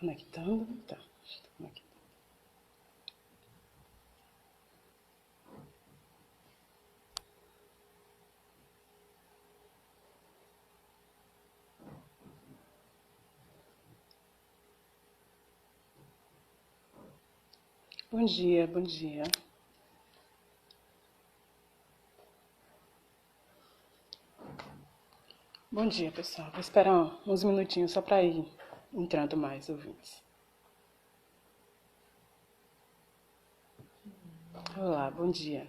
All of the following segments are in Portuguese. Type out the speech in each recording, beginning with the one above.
Conectando. Tá. Conectando. Bom dia, bom dia. Bom dia, pessoal. Vou esperar uns minutinhos só para ir entrando mais ouvintes. Olá, bom dia.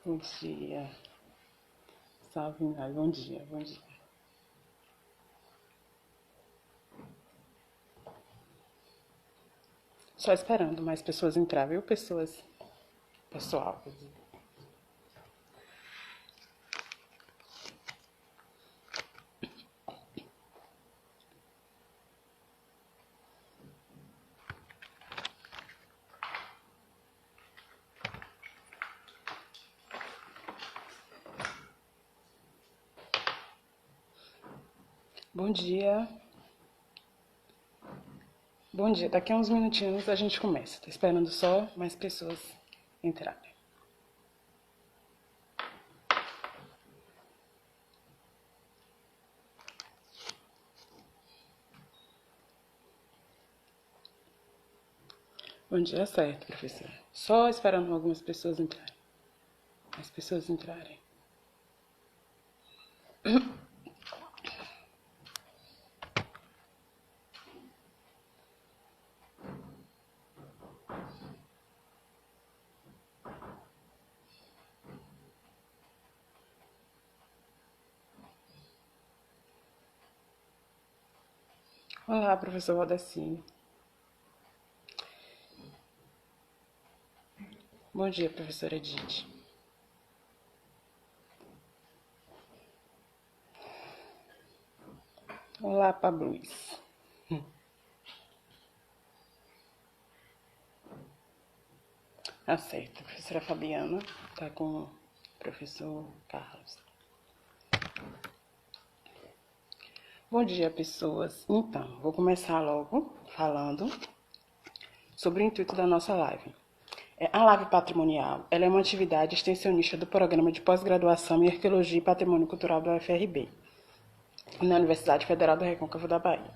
Bom dia. Salve, bom dia, bom dia. Só esperando mais pessoas entrar, viu? Pessoal. Bom dia. Bom dia. Daqui a uns minutinhos a gente começa. Tô esperando só mais pessoas entrarem. Bom dia, certo, professora. Só esperando algumas pessoas entrarem. As pessoas entrarem. Olá, professor Rodacini. Bom dia, professora Edith. Olá, Pablo Luiz. Certo. A professora Fabiana está com o professor Carlos. Bom dia, pessoas. Então, vou começar logo falando sobre o intuito da nossa live. A live patrimonial ela é uma atividade extensionista do programa de pós-graduação em Arqueologia e Patrimônio Cultural da UFRB, na Universidade Federal do Recôncavo da Bahia.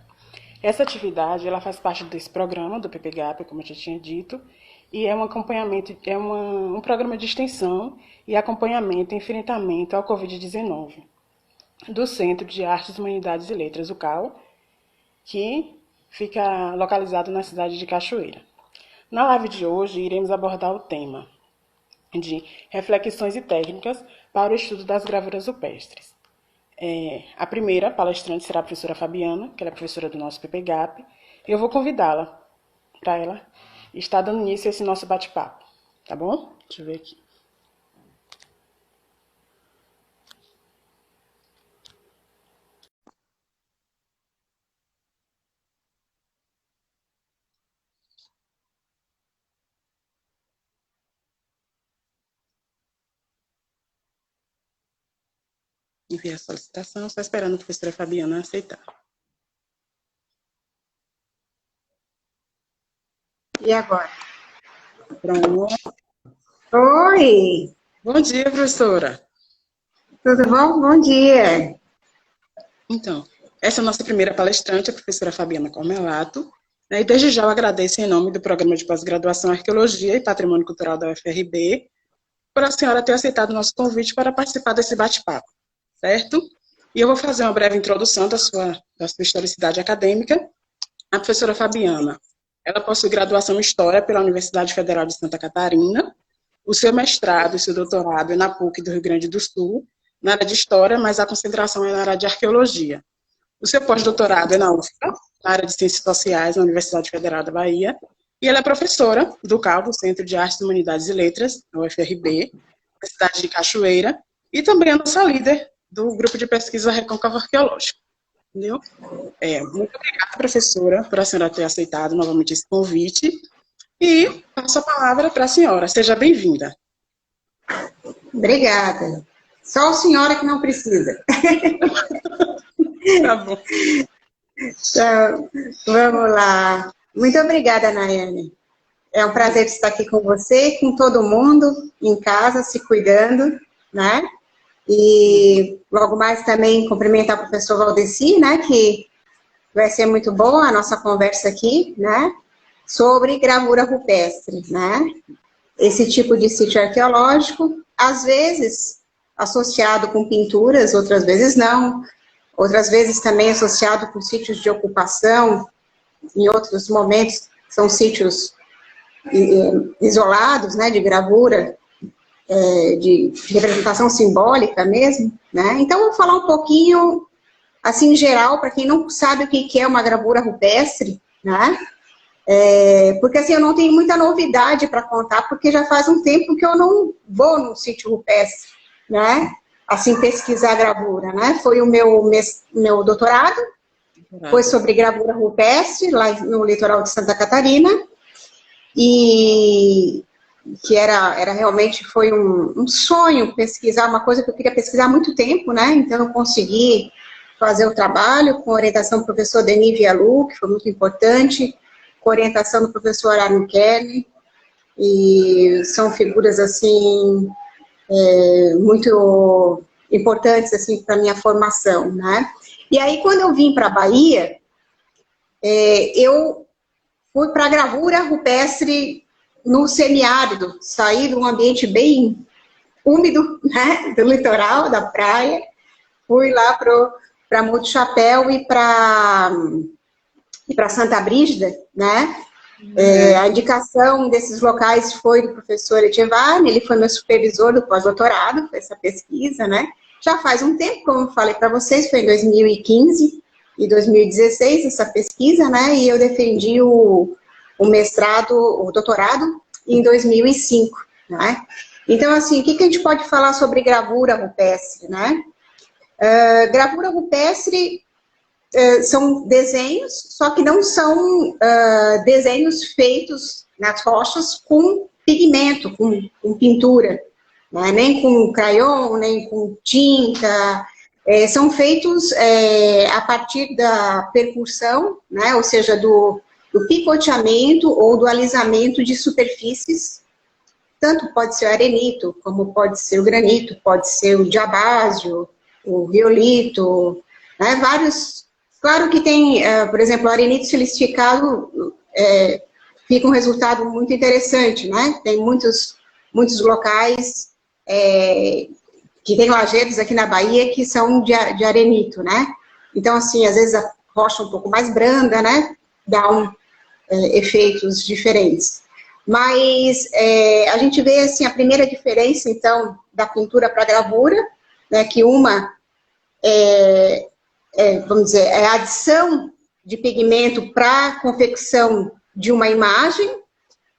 Essa atividade ela faz parte desse programa, do PPGAP, como eu já tinha dito, e é um acompanhamento, um programa de extensão e acompanhamento e enfrentamento ao Covid-19 do Centro de Artes, Humanidades e Letras, o CAL, que fica localizado na cidade de Cachoeira. Na live de hoje, iremos abordar o tema de reflexões e técnicas para o estudo das gravuras rupestres. A primeira palestrante será a professora Fabiana, que ela é professora do nosso PPGAP, e eu vou convidá-la para ela estar dando início a esse nosso bate-papo, tá bom? Deixa eu ver aqui. Enviei a solicitação, só esperando a professora Fabiana aceitar. E agora? Pronto. Oi! Bom dia, professora. Tudo bom? Bom dia! Então, essa é a nossa primeira palestrante, a professora Fabiana Cormelato, e desde já eu agradeço em nome do Programa de Pós-Graduação em Arqueologia e Patrimônio Cultural da UFRB, por a senhora ter aceitado o nosso convite para participar desse bate-papo, certo? E eu vou fazer uma breve introdução da sua historicidade acadêmica. A professora Fabiana, ela possui graduação em História pela Universidade Federal de Santa Catarina, o seu mestrado e seu doutorado é na PUC do Rio Grande do Sul, na área de História, mas a concentração é na área de Arqueologia. O seu pós-doutorado é na UFBA, na área de Ciências Sociais, na Universidade Federal da Bahia, e ela é professora do CAL, do Centro de Artes, Humanidades e Letras, na UFRB, na cidade de Cachoeira, e também é nossa líder do grupo de pesquisa Recôncavo Arqueológico. Entendeu? Muito obrigada, professora, por a senhora ter aceitado novamente esse convite, e passo a palavra para a senhora. Seja bem-vinda. Obrigada. Só a senhora que não precisa. Tá bom. Então, vamos lá. Muito obrigada, Nayane. É um prazer estar aqui com você, com todo mundo em casa, se cuidando, né? E logo mais também cumprimentar o professor Valdeci, né? Que vai ser muito boa a nossa conversa aqui, né? Sobre gravura rupestre, né? Esse tipo de sítio arqueológico, às vezes associado com pinturas, outras vezes não. Outras vezes também associado com sítios de ocupação, em outros momentos são sítios isolados, né, de gravura, de representação simbólica mesmo, né? Então, eu vou falar um pouquinho, assim, em geral, para quem não sabe o que é uma gravura rupestre, né? Porque, assim, eu não tenho muita novidade para contar, porque já faz um tempo que eu não vou num sítio rupestre, né? Assim, pesquisar gravura, né? Foi o meu doutorado, foi sobre gravura rupestre, lá no litoral de Santa Catarina, e que realmente foi um sonho pesquisar, uma coisa que eu queria pesquisar há muito tempo, né? Então, eu consegui fazer o trabalho com orientação do professor Denis Vialu, que foi muito importante, com orientação do professor Aaron Kelly, e são figuras, assim, muito importantes, assim, para a minha formação, né? E aí, quando eu vim para a Bahia, eu fui para a gravura rupestre no semiárido, saí de um ambiente bem úmido, né, do litoral, da praia, fui lá para Monte Chapéu e para Santa Brígida, né? A indicação desses locais foi do professor Echevarne, ele foi meu supervisor do pós-doutorado, foi essa pesquisa, né? Já faz um tempo, como eu falei para vocês, foi em 2015 e 2016 essa pesquisa, né? E eu defendi o mestrado, o doutorado, em 2005, né? Então, assim, o que a gente pode falar sobre gravura rupestre, né? Gravura rupestre são desenhos, só que não são desenhos feitos nas rochas com pigmento, com pintura, né? Nem com crayon, nem com tinta. São feitos a partir da percussão, né? Ou seja, do picoteamento ou do alisamento de superfícies. Tanto pode ser o arenito, como pode ser o granito, pode ser o diabásio, o riolito, né? Vários. Claro que tem, por exemplo, o arenito silicificado fica um resultado muito interessante, né? Tem muitos locais que tem lajedos aqui na Bahia que são de arenito, né? Então, assim, às vezes a rocha um pouco mais branda, né? Dá efeitos diferentes. Mas a gente vê, assim, a primeira diferença, então, da pintura para a gravura, né? Que uma vamos dizer, é a adição de pigmento para a confecção de uma imagem,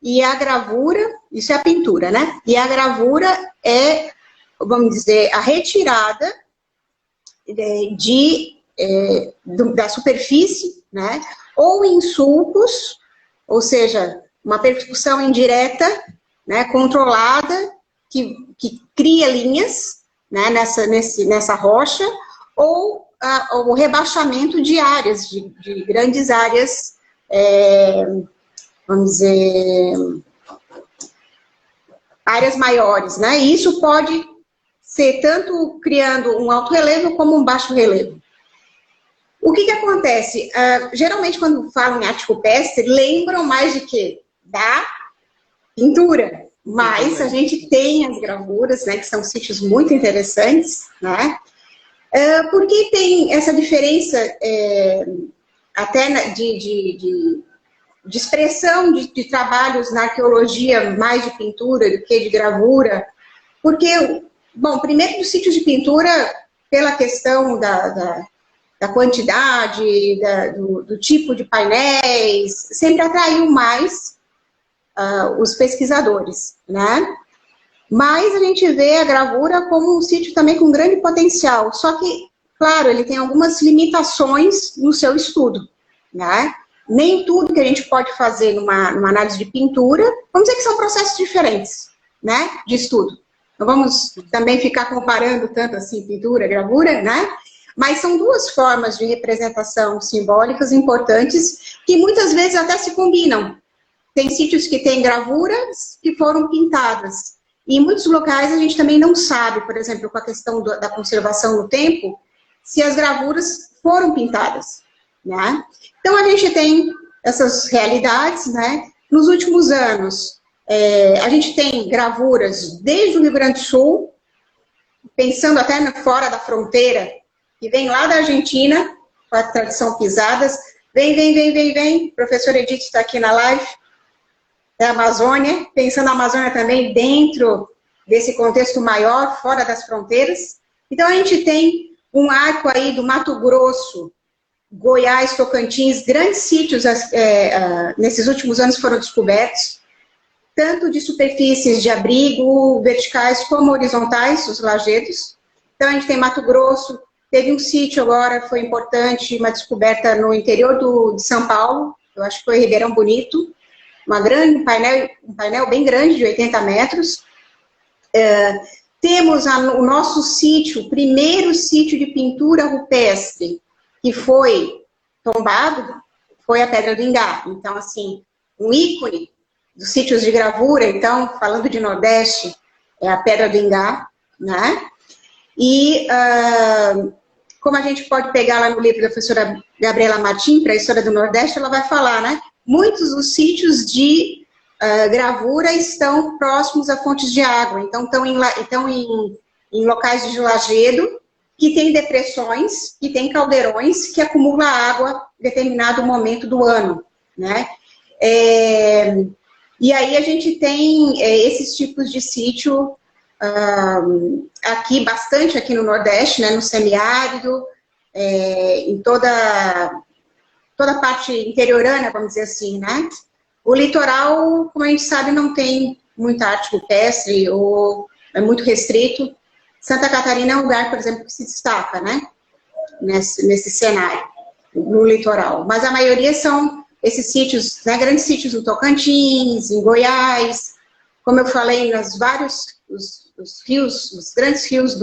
e a gravura, isso é a pintura, né? E a gravura é, vamos dizer, a retirada da superfície, né? Ou em sulcos, ou seja, uma percussão indireta, né? Controlada, que cria linhas, né? Nessa rocha, ou o rebaixamento de áreas, de grandes áreas, vamos dizer, áreas maiores, né? E isso pode ser tanto criando um alto relevo como um baixo relevo. O que acontece? Geralmente, quando falam em arte rupestre, lembram mais de quê? Da pintura. Mas a gente tem as gravuras, né? Que são sítios muito interessantes, né? Porque tem essa diferença até de expressão de trabalhos na arqueologia, mais de pintura do que de gravura, porque, bom, primeiro dos sítios de pintura, pela questão da quantidade, do tipo de painéis, sempre atraiu mais os pesquisadores, né? Mas a gente vê a gravura como um sítio também com grande potencial. Só que, claro, ele tem algumas limitações no seu estudo, né? Nem tudo que a gente pode fazer numa análise de pintura, vamos dizer que são processos diferentes, né? De estudo. Não vamos também ficar comparando tanto assim pintura, gravura, né? Mas são duas formas de representação simbólicas importantes que muitas vezes até se combinam. Tem sítios que têm gravuras que foram pintadas. E em muitos locais a gente também não sabe, por exemplo, com a questão da conservação no tempo, se as gravuras foram pintadas, né? Então a gente tem essas realidades, né? Nos últimos anos, a gente tem gravuras desde o Rio Grande do Sul, pensando até fora da fronteira, que vem lá da Argentina, com a tradição Pisadas. Vem. Professor Edith está aqui na live. Da Amazônia, pensando na Amazônia também dentro desse contexto maior, fora das fronteiras. Então, a gente tem um arco aí do Mato Grosso, Goiás, Tocantins, grandes sítios nesses últimos anos foram descobertos, tanto de superfícies de abrigo, verticais como horizontais, os lajedos. Então, a gente tem Mato Grosso, teve um sítio agora, foi importante, uma descoberta no interior de São Paulo, eu acho que foi Ribeirão Bonito, um painel bem grande, de 80 metros. Temos o nosso sítio, o primeiro sítio de pintura rupestre, que foi tombado, foi a Pedra do Ingá. Então, assim, um ícone dos sítios de gravura, então, falando de Nordeste, é a Pedra do Ingá, né? E, como a gente pode pegar lá no livro da professora Gabriela Martim, para a História do Nordeste, ela vai falar, né? Muitos dos sítios de gravura estão próximos a fontes de água, então estão em locais de lajedo, que tem depressões, que tem caldeirões, que acumula água em determinado momento do ano, né? E aí a gente tem esses tipos de sítio bastante aqui no Nordeste, né, no semiárido, em toda a parte interiorana, vamos dizer assim, né? O litoral, como a gente sabe, não tem muita arte rupestre, ou é muito restrito. Santa Catarina é um lugar, por exemplo, que se destaca, né? Nesse cenário, no litoral. Mas a maioria são esses sítios, né, grandes sítios no Tocantins, em Goiás, como eu falei, nos vários os rios, os grandes rios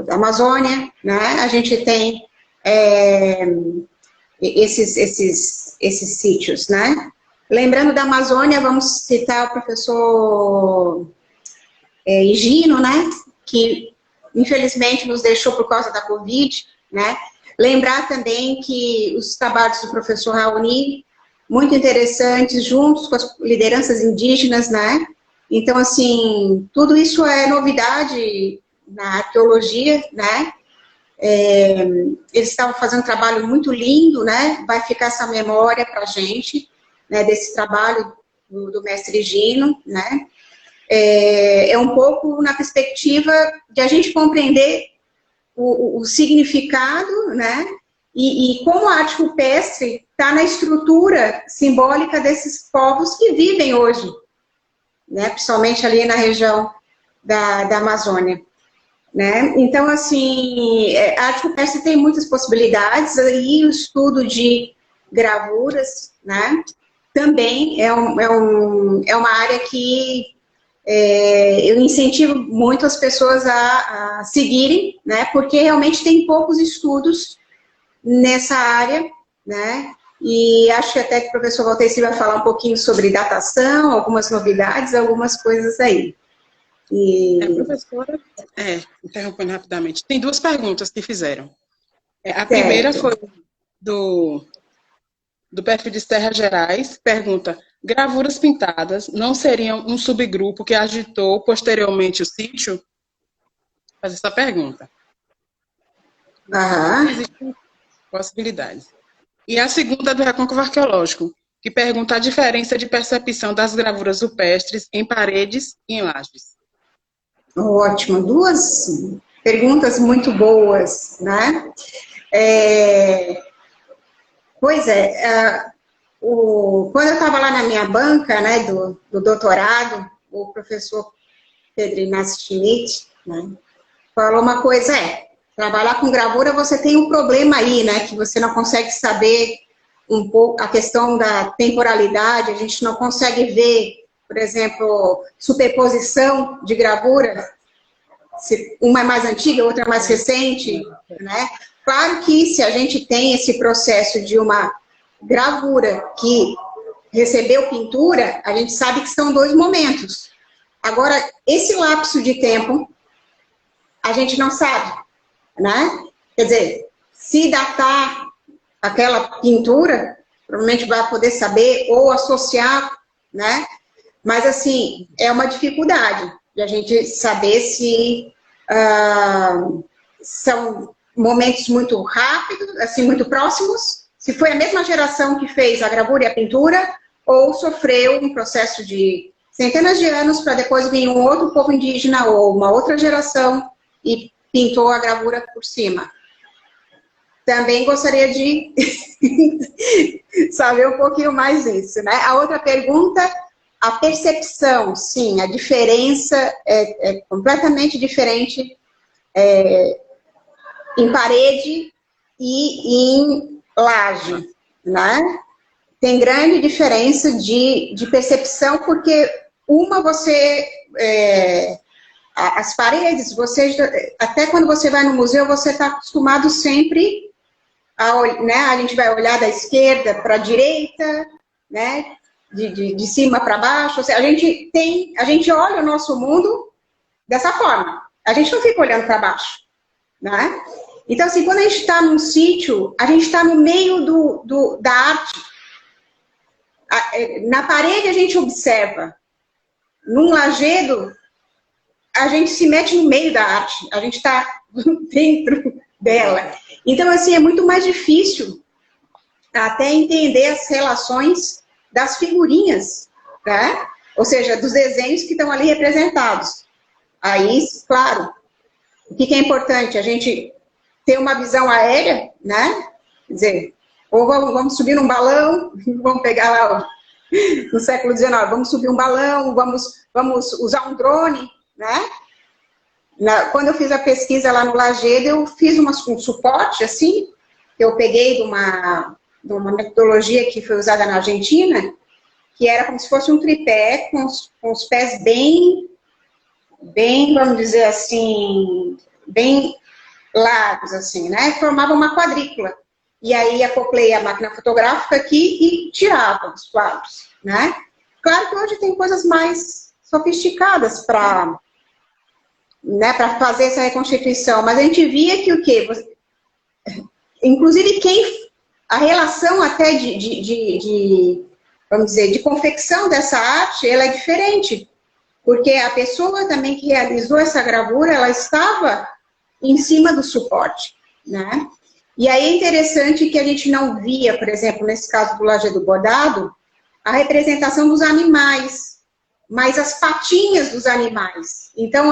da Amazônia, né? A gente tem esses sítios, né? Lembrando da Amazônia, vamos citar o professor Higino, né? Que infelizmente nos deixou por causa da Covid, né? Lembrar também que os trabalhos do professor Raoni, muito interessantes, juntos com as lideranças indígenas, né? Então, assim, tudo isso é novidade na arqueologia, né? Eles estavam fazendo um trabalho muito lindo, né? Vai ficar essa memória para a gente, né? Desse trabalho do mestre Gino, né? É um pouco na perspectiva de a gente compreender o significado, né? E como a arte rupestre está na estrutura simbólica desses povos que vivem hoje, né? Principalmente ali na região da Amazônia. Né? Então, assim, a arte rupestre tem muitas possibilidades, e o estudo de gravuras, né, também é uma área que eu incentivo muito as pessoas a seguirem, né, porque realmente tem poucos estudos nessa área, né, e acho até que o professor Valteci vai falar um pouquinho sobre datação, algumas novidades, algumas coisas aí. Professora, interrompendo rapidamente, tem duas perguntas que fizeram. A primeira foi do perfil de Serra Gerais, pergunta: gravuras pintadas não seriam um subgrupo que agitou posteriormente o sítio? Faz essa pergunta. Existem possibilidades. E a segunda é do Recôncavo Arqueológico, que pergunta a diferença de percepção das gravuras rupestres em paredes e em lajes. Ótimo, duas perguntas muito boas, né? Quando eu estava lá na minha banca, né, do doutorado, o professor Pedro Inácio Schmidt, né, falou uma coisa, trabalhar com gravura você tem um problema aí, né, que você não consegue saber um pouco a questão da temporalidade, a gente não consegue ver por exemplo, superposição de gravura, se uma é mais antiga, outra é mais recente, né? Claro que se a gente tem esse processo de uma gravura que recebeu pintura, a gente sabe que são 2 momentos. Agora, esse lapso de tempo, a gente não sabe, né? Quer dizer, se datar aquela pintura, provavelmente vai poder saber ou associar, né? Mas, assim, é uma dificuldade de a gente saber se são momentos muito rápidos, assim, muito próximos, se foi a mesma geração que fez a gravura e a pintura, ou sofreu um processo de centenas de anos para depois vir um outro povo indígena ou uma outra geração e pintou a gravura por cima. Também gostaria de saber um pouquinho mais disso, né? A outra pergunta, a percepção, sim, a diferença é completamente diferente em parede e em laje, né? Tem grande diferença de percepção, porque uma as paredes, até quando você vai no museu, você está acostumado sempre né, a gente vai olhar da esquerda para a direita, né, de cima para baixo, a gente olha o nosso mundo dessa forma, a gente não fica olhando para baixo, né? Então, assim, quando a gente está num sítio, a gente está no meio da arte. Na parede a gente observa, num lajedo, a gente se mete no meio da arte, a gente está dentro dela. Então, assim, é muito mais difícil até entender as relações das figurinhas, né? Ou seja, dos desenhos que estão ali representados. Aí, claro, o que é importante? A gente ter uma visão aérea, né? Quer dizer, ou vamos subir num balão, vamos pegar lá no século XIX, vamos subir um balão, vamos usar um drone, né? Quando eu fiz a pesquisa lá no Lajedo, eu fiz um suporte, assim, que eu peguei de uma metodologia que foi usada na Argentina, que era como se fosse um tripé com os pés bem, vamos dizer assim, bem largos, assim, né? Formava uma quadrícula. E aí acoplei a máquina fotográfica aqui e tirava os quadros, né? Claro que hoje tem coisas mais sofisticadas para fazer essa reconstituição, mas a gente via que o quê? Inclusive a relação até vamos dizer, de confecção dessa arte, ela é diferente, porque a pessoa também que realizou essa gravura, ela estava em cima do suporte, né? E aí é interessante que a gente não via, por exemplo, nesse caso do Lajedo bordado, a representação dos animais, mas as patinhas dos animais. Então,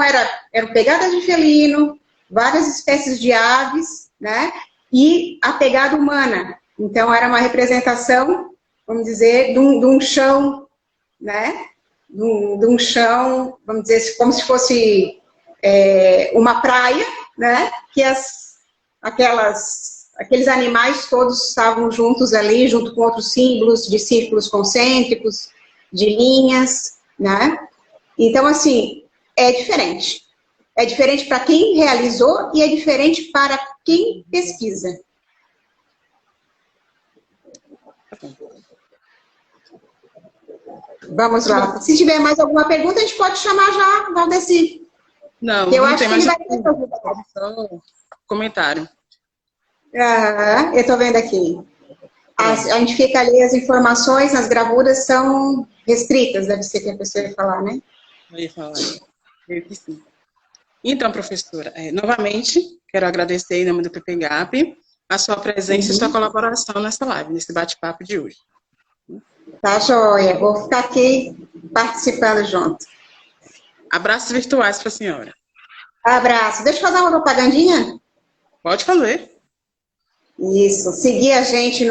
eram pegadas de felino, várias espécies de aves, né? E a pegada humana. Então, era uma representação, vamos dizer, de um chão, né? De um chão, vamos dizer, como se fosse uma praia, né? Que aqueles animais todos estavam juntos ali, junto com outros símbolos de círculos concêntricos, de linhas, né? Então, assim, é diferente. É diferente para quem realizou e é diferente para quem pesquisa. Vamos lá. Se tiver mais alguma pergunta, a gente pode chamar já, Valdeci. Não, eu não acho tem que mais ele vai ter só comentário. eu estou vendo aqui. A gente fica ali, as informações nas gravuras são restritas, deve ser que a pessoa ia falar, né? Eu ia falar, creio que sim. Então, professora, novamente, quero agradecer em nome do PPGAP a sua presença e sua colaboração nessa live, nesse bate-papo de hoje. Tá joia, vou ficar aqui participando junto. Abraços virtuais para a senhora. Abraço. Deixa eu fazer uma propagandinha? Pode fazer. Isso, seguir a gente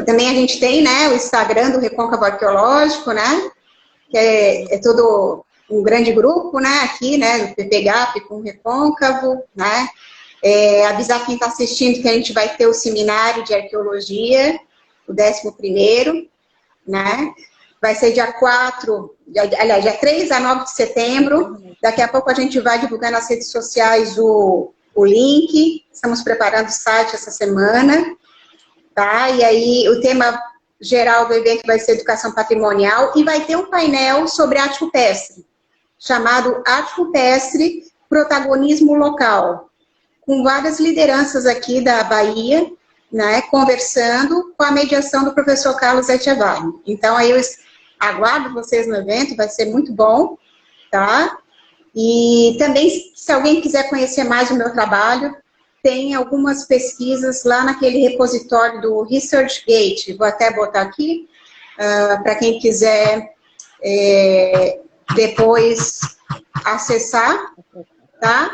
também a gente tem, né, o Instagram do Recôncavo Arqueológico, né, que é todo um grande grupo, né, aqui, né, do PPGAP com o Recôncavo, né, avisar quem está assistindo que a gente vai ter o seminário de arqueologia, o 11º, né, vai ser dia 4, aliás, dia 3 a 9 de setembro. Daqui a pouco a gente vai divulgar nas redes sociais o link. Estamos preparando o site essa semana, tá? E aí o tema geral do evento vai ser educação patrimonial e vai ter um painel sobre arte rupestre, chamado Arte Rupestre, Protagonismo Local, com várias lideranças aqui da Bahia, né, conversando com a mediação do professor Carlos Etchevarri. Então, aí eu aguardo vocês no evento, vai ser muito bom, tá? E também, se alguém quiser conhecer mais o meu trabalho, tem algumas pesquisas lá naquele repositório do ResearchGate, vou até botar aqui, para quem quiser depois acessar, tá?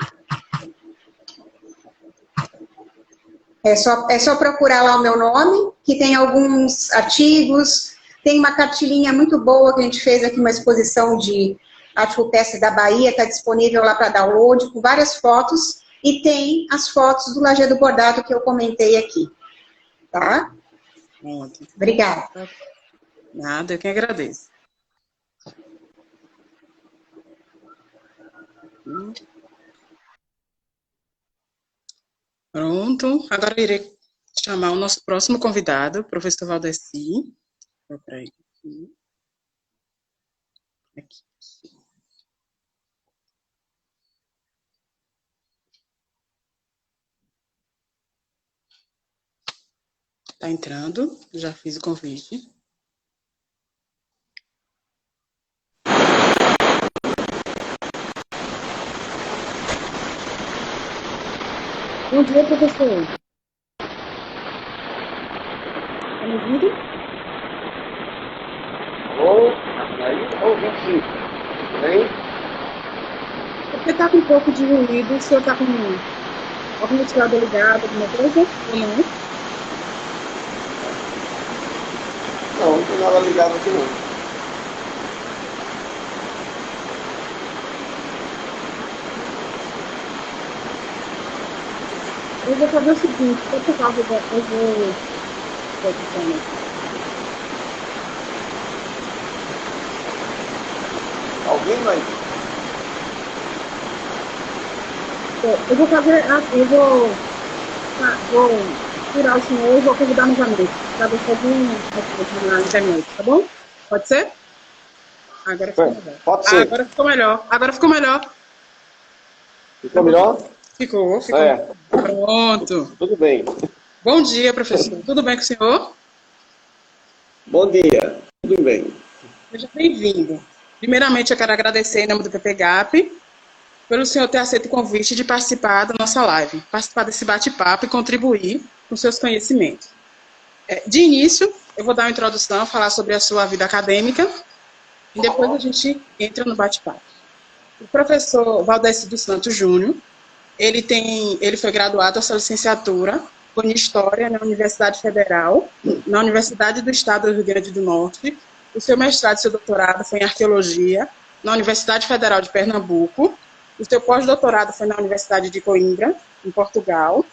É só procurar lá o meu nome, que tem alguns artigos, tem uma cartilinha muito boa que a gente fez aqui, uma exposição de arte rupestre da Bahia, está disponível lá para download, com várias fotos, e tem as fotos do Lajedo Bordado que eu comentei aqui, tá? Pronto. Obrigada. Nada, eu que agradeço. Pronto, agora eu irei chamar o nosso próximo convidado, o professor Valdeci. Vou para ele aqui. Está entrando, já fiz o convite. Bom dia, professor. Está me ouvindo? Alô? Aí? Ouvindo sim. Tudo bem? Porque está com um pouco de ruído, o senhor está com algum ventilador ligado, alguma coisa? Ou não? Não tem nada ligado aqui não. Eu vou fazer o seguinte, por causa da... Eu vou... Alguém aí? Eu vou fazer... Vou tirar o senhor e vou convidar novamente. Para ver se algum na internet, tá bom? Pode ser? Agora ficou melhor. Pode ser. Agora ficou melhor. Agora ficou melhor. Ficou melhor? Ficou. É. Pronto. Tudo bem. Bom dia, professor. Tudo bem com o senhor? Bom dia. Tudo bem. Seja bem-vindo. Primeiramente, eu quero agradecer em nome do PPGAP pelo senhor ter aceito o convite de participar da nossa live, participar desse bate-papo e contribuir com seus conhecimentos. De início, eu vou dar uma introdução, falar sobre a sua vida acadêmica e depois a gente entra no bate-papo. O professor Valdeci dos Santos Júnior, ele foi graduado a sua licenciatura em História na Universidade Federal, na Universidade do Estado do Rio Grande do Norte. O seu mestrado e seu doutorado foi em Arqueologia na Universidade Federal de Pernambuco. O seu pós-doutorado foi na Universidade de Coimbra, em Portugal.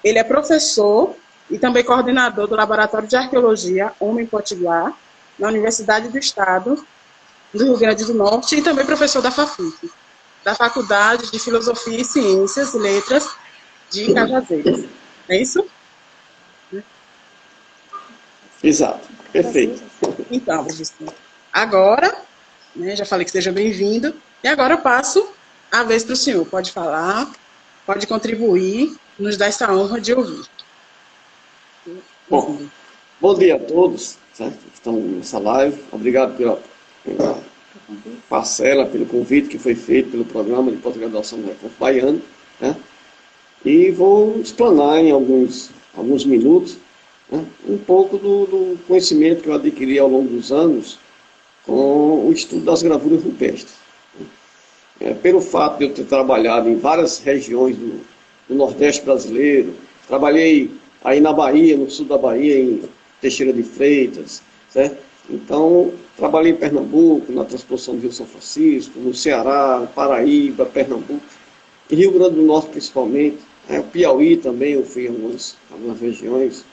Ele é professor e também coordenador do Laboratório de Arqueologia Homem Potiguar, na Universidade do Estado do Rio Grande do Norte, e também professor da FAFUC, da Faculdade de Filosofia e Ciências e Letras de Cajazeiras. É isso? Exato. Perfeito. Então, professor, agora, já falei que seja bem-vindo, e agora eu passo a vez para o senhor. Pode falar, pode contribuir, nos dar essa honra de ouvir. Bom dia a todos, certo? Que estão nessa live. Obrigado pela parcela, pelo convite que foi feito pelo programa de pós-graduação do Recurso Baiano, né? E vou explanar em alguns minutos, né, um pouco do conhecimento que eu adquiri ao longo dos anos com o estudo das gravuras rupestres. Pelo fato de eu ter trabalhado em várias regiões do Nordeste brasileiro, trabalhei aí na Bahia, no sul da Bahia, em Teixeira de Freitas, certo? Então, trabalhei em Pernambuco, na transposição do Rio São Francisco, no Ceará, Paraíba, Pernambuco, em Rio Grande do Norte principalmente, o Piauí também, eu fui em algumas regiões.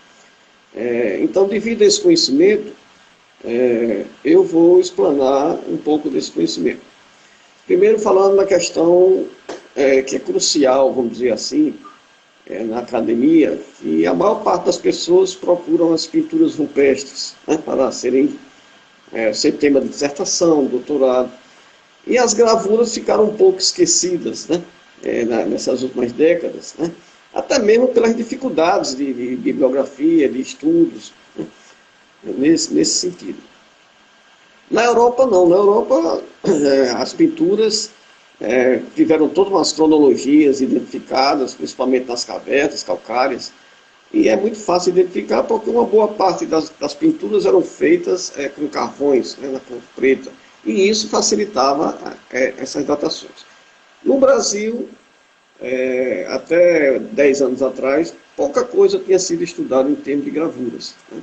Então, devido a esse conhecimento, eu vou explanar um pouco desse conhecimento. Primeiro, falando na questão que é crucial, vamos dizer assim, na academia, que a maior parte das pessoas procuram as pinturas rupestres, né, para ser tema de dissertação, doutorado. E as gravuras ficaram um pouco esquecidas, né, nessas últimas décadas, né, até mesmo pelas dificuldades de bibliografia, de estudos, né, nesse sentido. Na Europa, não. Na Europa, as pinturas tiveram todas umas cronologias identificadas, principalmente nas cavernas calcárias, e é muito fácil identificar porque uma boa parte das pinturas eram feitas com carvões, né, na cor preta, e isso facilitava essas datações. No Brasil, até 10 anos atrás, pouca coisa tinha sido estudada em termos de gravuras, né?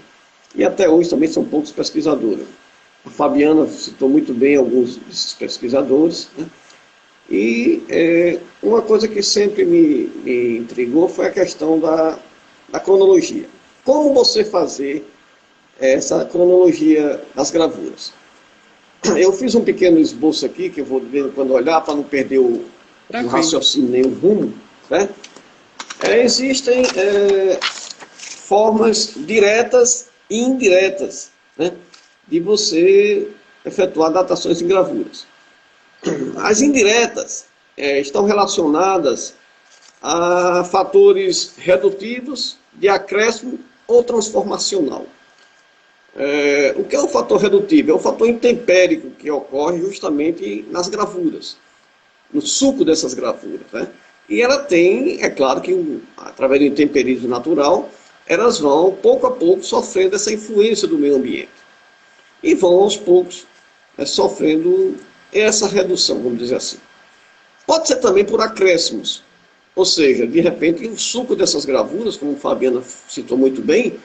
E até hoje também são poucos pesquisadores. A Fabiana citou muito bem alguns desses pesquisadores, né? E uma coisa que sempre me intrigou foi a questão da cronologia. Como você fazer essa cronologia das gravuras? Eu fiz um pequeno esboço aqui, que eu vou de vez em quando olhar, para não perder o raciocínio nem o rumo, né? Existem formas diretas e indiretas, né, de você efetuar datações em gravuras. As indiretas estão relacionadas a fatores redutivos, de acréscimo ou transformacional. O que é o fator redutivo? É o fator intempérico que ocorre justamente nas gravuras, no suco dessas gravuras, né? E ela tem, é claro que através do intemperismo natural, elas vão pouco a pouco sofrendo essa influência do meio ambiente. E vão aos poucos sofrendo essa redução, vamos dizer assim. Pode ser também por acréscimos, ou seja, de repente o suco dessas gravuras, como a Fabiana citou muito bem,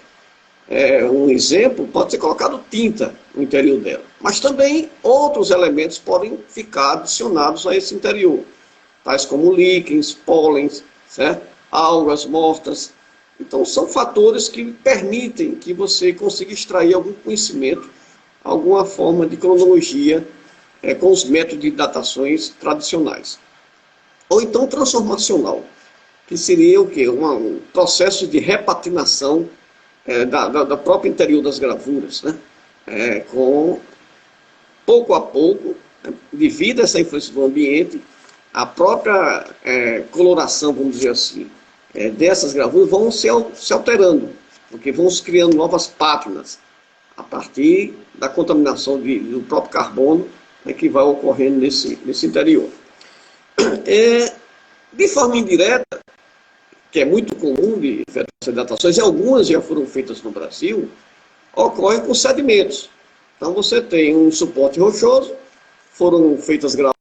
um exemplo, pode ser colocado tinta no interior dela. Mas também outros elementos podem ficar adicionados a esse interior, tais como líquens, pólens, certo? Algas mortas. Então são fatores que permitem que você consiga extrair algum conhecimento, alguma forma de cronologia com os métodos de datações tradicionais. Ou então transformacional, que seria o quê? Um processo de repatinação da própria interior das gravuras, né? Com pouco a pouco, devido a essa influência do ambiente, a própria coloração, vamos dizer assim, dessas gravuras vão se alterando, porque vão se criando novas pátinas a partir da contaminação do próprio carbono, né, que vai ocorrendo nesse interior. De forma indireta, que é muito comum de efetuar datações, e algumas já foram feitas no Brasil, ocorre com sedimentos. Então você tem um suporte rochoso, foram feitas gravuras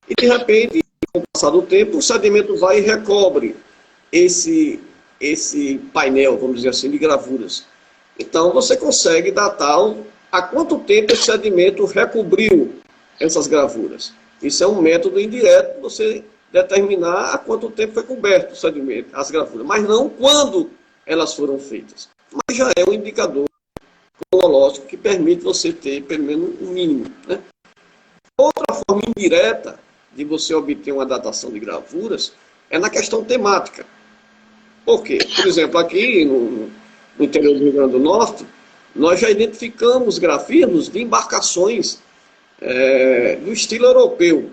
e de repente, com o passar do tempo, o sedimento vai e recobre esse painel, vamos dizer assim, de gravuras. Então você consegue datar há quanto tempo esse sedimento recobriu essas gravuras. Isso é um método indireto, você determinar há quanto tempo foi coberto o sedimento, as gravuras, mas não quando elas foram feitas. Mas já é um indicador cronológico que permite você ter pelo menos um mínimo, né? Outra forma indireta de você obter uma datação de gravuras é na questão temática. Por quê? Por exemplo, aqui no interior do Rio Grande do Norte, nós já identificamos grafismos de embarcações do estilo europeu.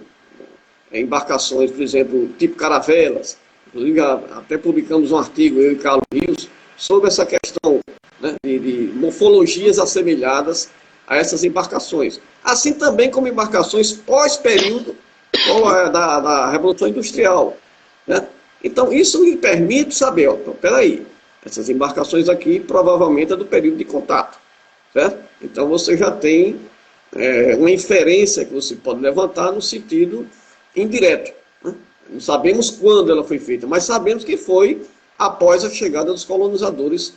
Embarcações, por exemplo, tipo caravelas. Inclusive, até publicamos um artigo, eu e Carlos Rios, sobre essa questão, né, de morfologias assemelhadas a essas embarcações. Assim também como embarcações pós-período da Revolução Industrial, né? Então, isso me permite saber, peraí, essas embarcações aqui provavelmente é do período de contato, certo? Então, você já tem uma inferência que você pode levantar no sentido indireto, né? Não sabemos quando ela foi feita, mas sabemos que foi após a chegada dos colonizadores,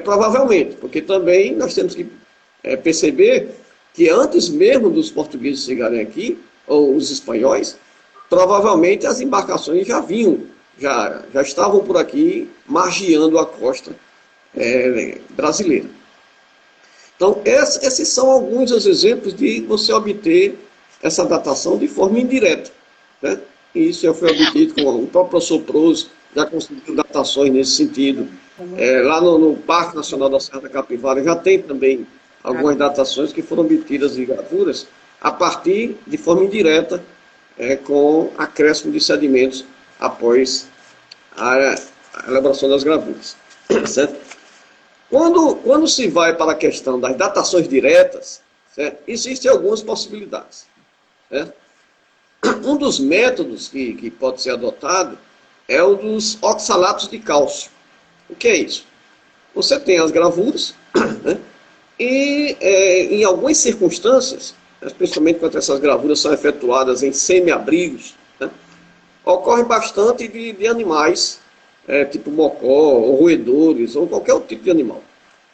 provavelmente, porque também nós temos que perceber que antes mesmo dos portugueses chegarem aqui, ou os espanhóis, provavelmente as embarcações já vinham, já estavam por aqui margeando a costa brasileira. Então, esses são alguns dos exemplos de você obter essa datação de forma indireta, né? E isso já foi obtido com o próprio professor Prose, já conseguiu datações nesse sentido. Lá no Parque Nacional da Serra da Capivara já tem também algumas datações que foram obtidas de gravuras a partir de forma indireta, com acréscimo de sedimentos após a elaboração das gravuras. Certo? Quando se vai para a questão das datações diretas, certo? Existem algumas possibilidades. Certo? Um dos métodos que pode ser adotado é o dos oxalatos de cálcio. O que é isso? Você tem as gravuras, né? E em algumas circunstâncias, principalmente quando essas gravuras são efetuadas em semi-abrigos, né? Ocorre bastante de animais, tipo mocó, ou roedores, ou qualquer outro tipo de animal,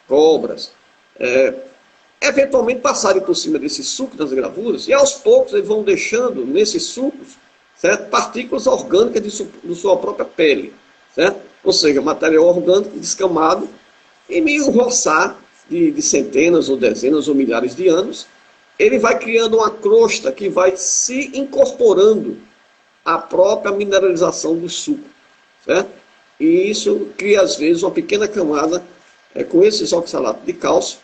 cobras, eventualmente passarem por cima desse suco das gravuras, e aos poucos eles vão deixando nesses sucos, certo? Partículas orgânicas de sua própria pele, certo? Ou seja, material orgânico descamado, em meio roçar de centenas ou dezenas ou milhares de anos, ele vai criando uma crosta que vai se incorporando à própria mineralização do suco, certo? E isso cria, às vezes, uma pequena camada com esses oxalatos de cálcio,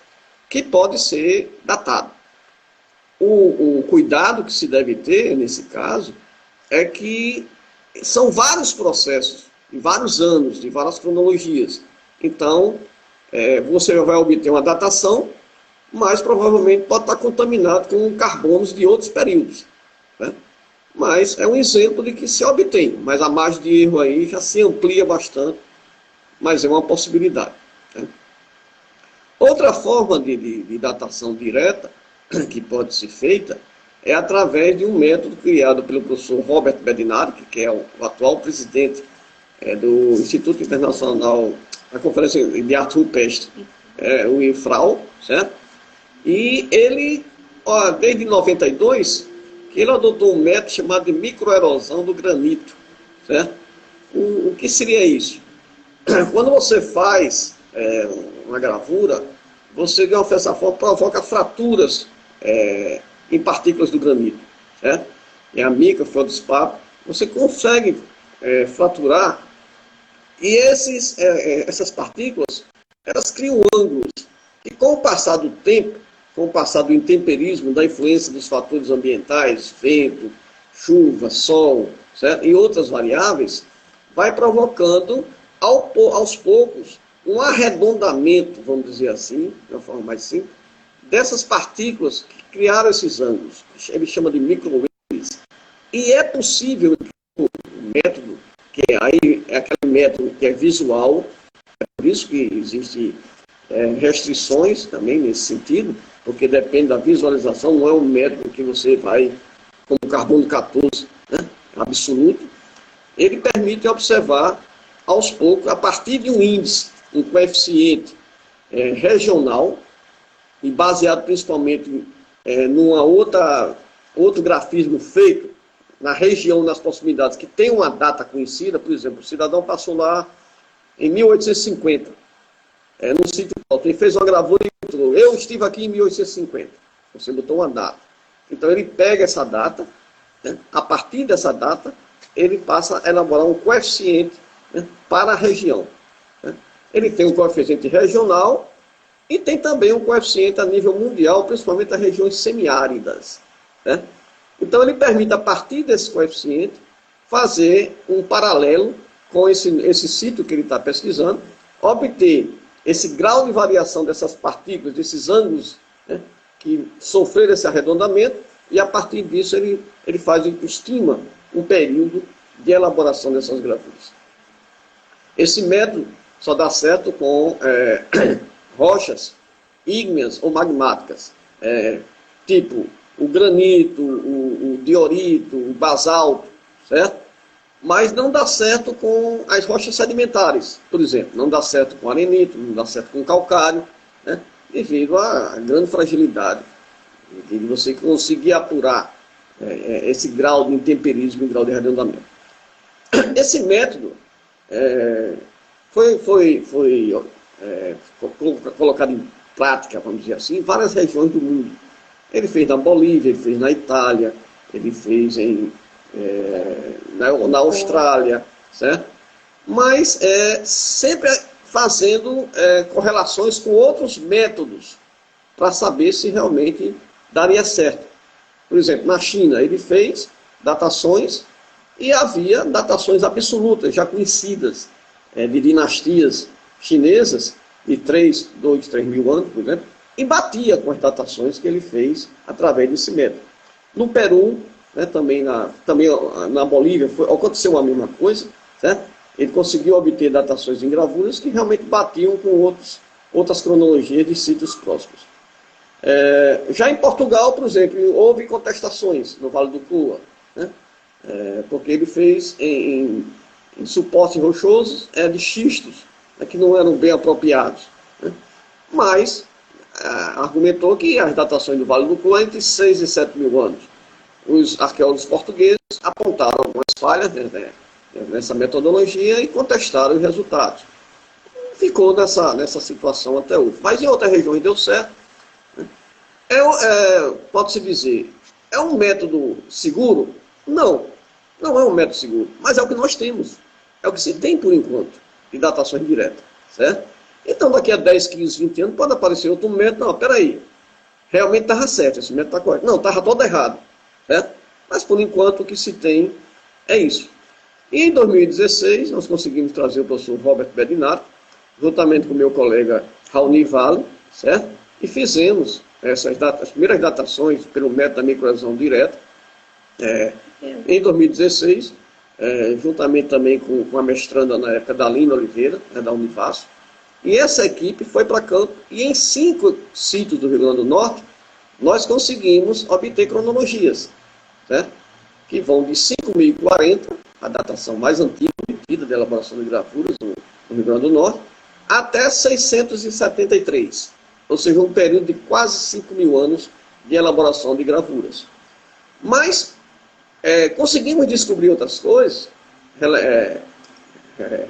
que pode ser datado. O cuidado que se deve ter, nesse caso, é que são vários processos, de vários anos, de várias cronologias. Então, você vai obter uma datação, mas provavelmente pode estar contaminado com carbonos de outros períodos, né? Mas é um exemplo de que se obtém, mas a margem de erro aí já se amplia bastante, mas é uma possibilidade, né? Outra forma de datação direta que pode ser feita é através de um método criado pelo professor Robert Bedinari, que é o atual presidente do Instituto Internacional da Conferência de Arte Rupestre, o IFRAU, certo? E ele, desde 92, que ele adotou um método chamado de microerosão do granito, certo? O que seria isso? Quando você faz uma gravura, você, de uma certa forma, provoca fraturas em partículas do granito, certo? E a mica, feldespato, você consegue fraturar, e essas partículas, elas criam ângulos, e com o passar do tempo, com o passar do intemperismo, da influência dos fatores ambientais, vento, chuva, sol, certo? E outras variáveis, vai provocando, aos poucos, um arredondamento, vamos dizer assim, de uma forma mais simples, dessas partículas que criaram esses ângulos. Ele chama de microwaves. E é possível, o método, que aí é aquele método que é visual, é por isso que existem restrições também nesse sentido, porque depende da visualização, não é um método que você vai, como carbono 14, né, absoluto. Ele permite observar, aos poucos, a partir de um índice, um coeficiente regional, e baseado principalmente numa outro grafismo feito na região, nas proximidades, que tem uma data conhecida. Por exemplo, o cidadão passou lá em 1850, no sítio Alto, ele fez uma gravura e entrou. Eu estive aqui em 1850. Você botou uma data. Então ele pega essa data, né, a partir dessa data, ele passa a elaborar um coeficiente, né, para a região, né. Ele tem um coeficiente regional e tem também um coeficiente a nível mundial, principalmente as regiões semiáridas, né. Então ele permite, a partir desse coeficiente, fazer um paralelo com esse sítio que ele está pesquisando, obter esse grau de variação dessas partículas, desses ângulos, né, que sofreram esse arredondamento, e a partir disso ele estima um período de elaboração dessas gravuras. Esse método só dá certo com rochas ígneas ou magmáticas, tipo o granito, o diorito, o basalto, certo? Mas não dá certo com as rochas sedimentares, por exemplo. Não dá certo com arenito, não dá certo com calcário, né, devido à grande fragilidade de você conseguir apurar esse grau de intemperismo e grau de arredondamento. Esse método foi colocado prática, vamos dizer assim, em várias regiões do mundo. Ele fez na Bolívia, ele fez na Itália, ele fez na Austrália, certo? Mas sempre fazendo correlações com outros métodos para saber se realmente daria certo. Por exemplo, na China, ele fez datações e havia datações absolutas, já conhecidas, de dinastias chinesas, de 2, 3 mil anos, por exemplo, e batia com as datações que ele fez através desse método. No Peru, né, também na Bolívia, aconteceu a mesma coisa, certo? Ele conseguiu obter datações em gravuras que realmente batiam com outras cronologias de sítios próximos. Já em Portugal, por exemplo, houve contestações no Vale do Cua, né? Porque ele fez em suportes rochosos de xistos, que não eram bem apropriados, né? Mas argumentou que as datações do Vale do Cua entre 6 e 7 mil anos. Os arqueólogos portugueses apontaram algumas falhas nessa metodologia e contestaram os resultados. Ficou nessa situação até hoje. Mas em outras regiões deu certo. Pode-se dizer, é um método seguro? Não, não é um método seguro, mas é o que nós temos. É o que se tem por enquanto, de datações diretas, certo? Então daqui a 10, 15, 20 anos pode aparecer outro método. Não, peraí, realmente estava certo, esse método está correto. Não, estava todo errado, certo? Mas por enquanto o que se tem é isso. E em 2016 nós conseguimos trazer o professor Robert Bedinato, juntamente com o meu colega Raoni Vale, certo? E fizemos as primeiras datações pelo método da microerosão direta, em 2016, juntamente também com a mestranda na época, Dalina Oliveira, da Univasf. E essa equipe foi para campo e em 5 sítios do Rio Grande do Norte, nós conseguimos obter cronologias, certo? Que vão de 5.040, a datação mais antiga obtida de elaboração de gravuras no Rio Grande do Norte, até 673, ou seja, um período de quase 5 mil anos de elaboração de gravuras. Mas conseguimos descobrir outras coisas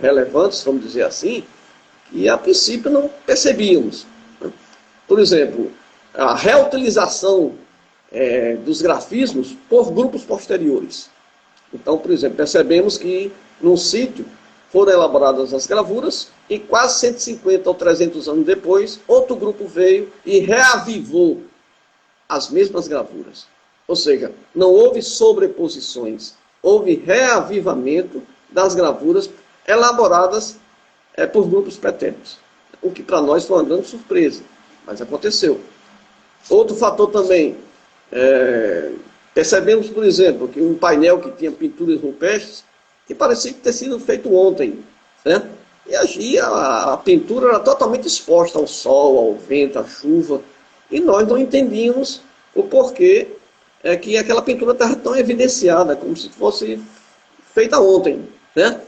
relevantes, vamos dizer assim, e a princípio não percebíamos, né? Por exemplo, a reutilização dos grafismos por grupos posteriores. Então, por exemplo, percebemos que num sítio foram elaboradas as gravuras e quase 150 ou 300 anos depois, outro grupo veio e reavivou as mesmas gravuras. Ou seja, não houve sobreposições, houve reavivamento das gravuras elaboradas por grupos pretéritos. O que para nós foi uma grande surpresa, mas aconteceu. Outro fator também, percebemos, por exemplo, que um painel que tinha pinturas rupestres, que parecia ter sido feito ontem, né? E a pintura era totalmente exposta ao sol, ao vento, à chuva, e nós não entendíamos o porquê que aquela pintura estava tão evidenciada, como se fosse feita ontem, né?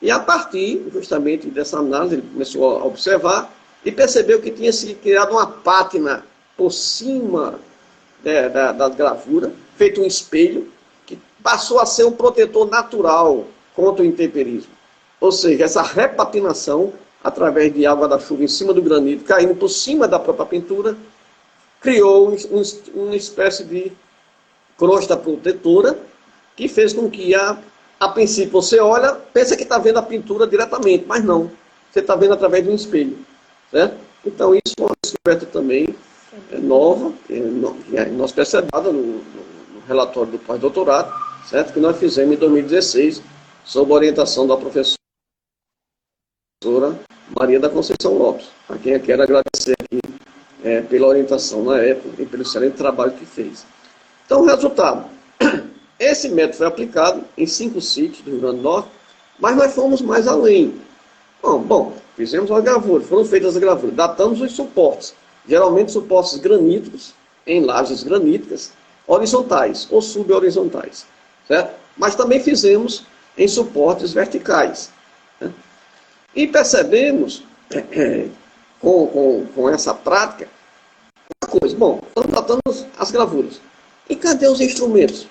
E a partir, justamente, dessa análise, ele começou a observar e percebeu que tinha se criado uma pátina por cima da gravura, feito um espelho, que passou a ser um protetor natural contra o intemperismo. Ou seja, essa repatinação, através de água da chuva em cima do granito, caindo por cima da própria pintura, criou uma espécie de crosta protetora, que fez com que, a princípio, você olha, pensa que está vendo a pintura diretamente, mas não. Você está vendo através de um espelho, certo? Então, isso é uma descoberta também nova, nós percebemos no relatório do pós-doutorado, certo? Que nós fizemos em 2016, sob a orientação da professora Maria da Conceição Lopes, a quem eu quero agradecer aqui pela orientação na época e pelo excelente trabalho que fez. Então, o resultado. Esse método foi aplicado em 5 sítios do Rio Grande do Norte, mas nós fomos mais além. Bom, fizemos uma gravura, foram feitas as gravuras, datamos os suportes, geralmente suportes graníticos, em lajes graníticas, horizontais ou subhorizontais, certo? Mas também fizemos em suportes verticais, né? E percebemos, com essa prática, uma coisa. Bom, estamos datando as gravuras. E cadê os instrumentos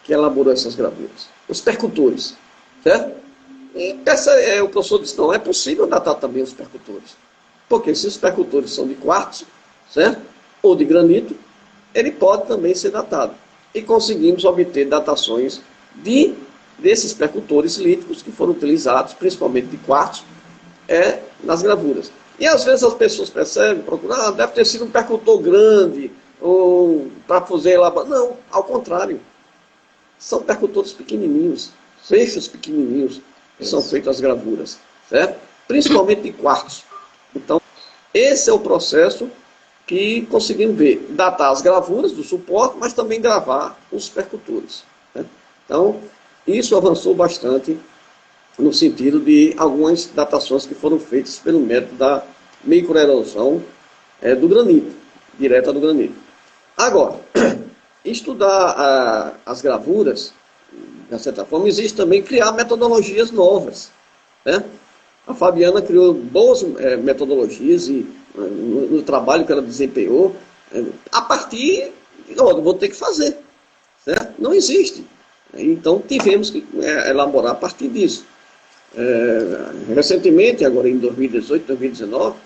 que elaborou essas gravuras? Os percutores, certo? E o professor disse, não, é possível datar também os percutores. Porque se os percutores são de quartzo, certo? Ou de granito, ele pode também ser datado. E conseguimos obter datações desses percutores líticos que foram utilizados, principalmente de quartzo, nas gravuras. E às vezes as pessoas percebem, procuram, deve ter sido um percutor grande, ou para fazer lá. Não, ao contrário. São percutores pequenininhos, feixes pequenininhos, que são feitas as gravuras, certo? Principalmente de quartzo. Então, esse é o processo que conseguimos ver, datar as gravuras do suporte, mas também gravar os percutores, né? Então, isso avançou bastante no sentido de algumas datações que foram feitas pelo método da microerosão do granito, direta do granito. Agora, estudar as gravuras, de certa forma, existe também criar metodologias novas, né? A Fabiana criou boas metodologias e no trabalho que ela desempenhou, a partir, vou ter que fazer, certo? Não existe. Então, tivemos que elaborar a partir disso. Recentemente, agora em 2018, 2019,